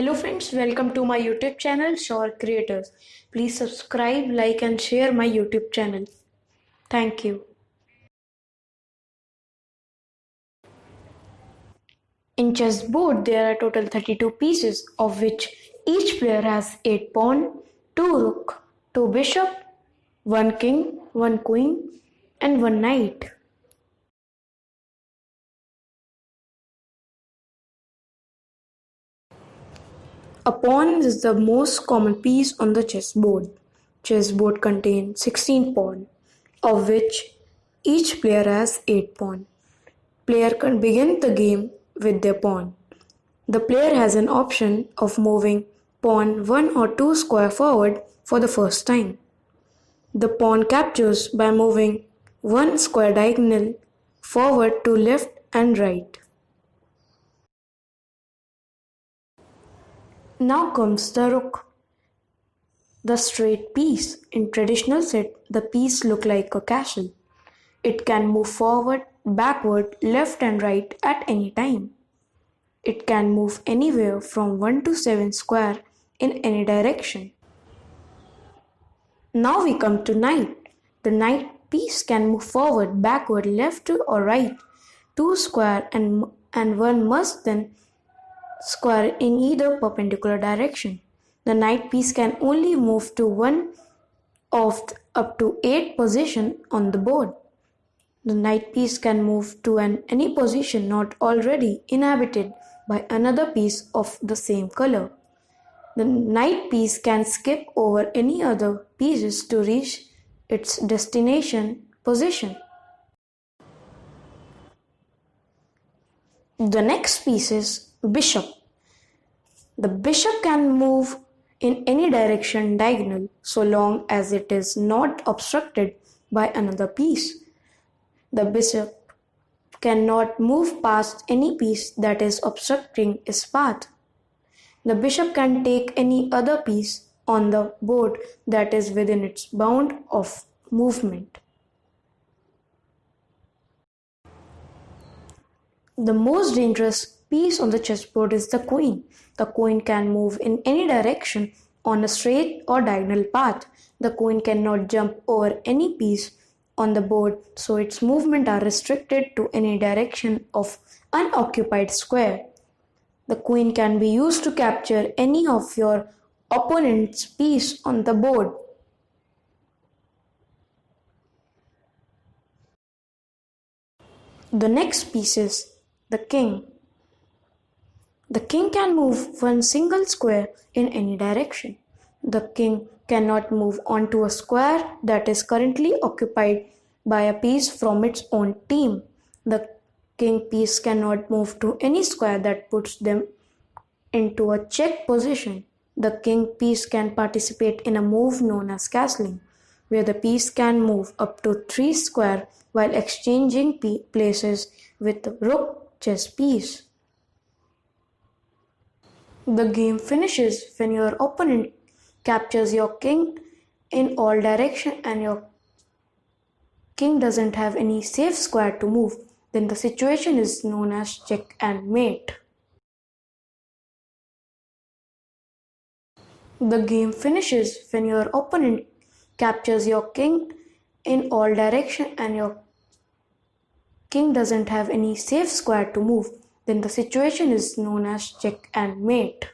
Hello friends, welcome to my YouTube channel Shore Creators. Please subscribe, like and share my YouTube channel. Thank you. In chessboard there are total 32 pieces of which each player has 8 pawn, 2 rook, 2 bishop, 1 king, 1 queen and 1 knight. A pawn is the most common piece on the chessboard. Chessboard contains 16 pawns, of which each player has 8 pawns. Player can begin the game with their pawn. The player has an option of moving pawn 1 or 2 square forward for the first time. The pawn captures by moving 1 square diagonal forward to left and right. Now comes the rook, the straight piece. In traditional set, the piece looks like a castle. It can move forward, backward, left and right at any time. It can move anywhere from 1 to 7 square in any direction. Now we come to knight. The knight piece can move forward, backward, left or right, 2 square and 1 must then square in either perpendicular direction. The knight piece can only move to one of up to 8 position on the board. The knight piece can move to any position not already inhabited by another piece of the same color. The knight piece can skip over any other pieces to reach its destination position. The next piece is bishop. The bishop can move in any direction diagonal so long as it is not obstructed by another piece. The bishop cannot move past any piece that is obstructing its path. The bishop can take any other piece on the board that is within its bound of movement. The most dangerous piece on the chessboard is the queen. The queen can move in any direction on a straight or diagonal path. The queen cannot jump over any piece on the board, so its movement are restricted to any direction of unoccupied square. The queen can be used to capture any of your opponent's piece on the board. The next piece is the king. The king can move one single square in any direction. The king cannot move onto a square that is currently occupied by a piece from its own team. The king piece cannot move to any square that puts them into a check position. The king piece can participate in a move known as castling, where the piece can move up to 3 square while exchanging places with the rook chess piece. The game finishes when your opponent captures your king in all directions and your king doesn't have any safe square to move. Then the situation is known as check and mate. The game finishes when your opponent captures your king in all directions and your king doesn't have any safe square to move. Then the situation is known as check and mate.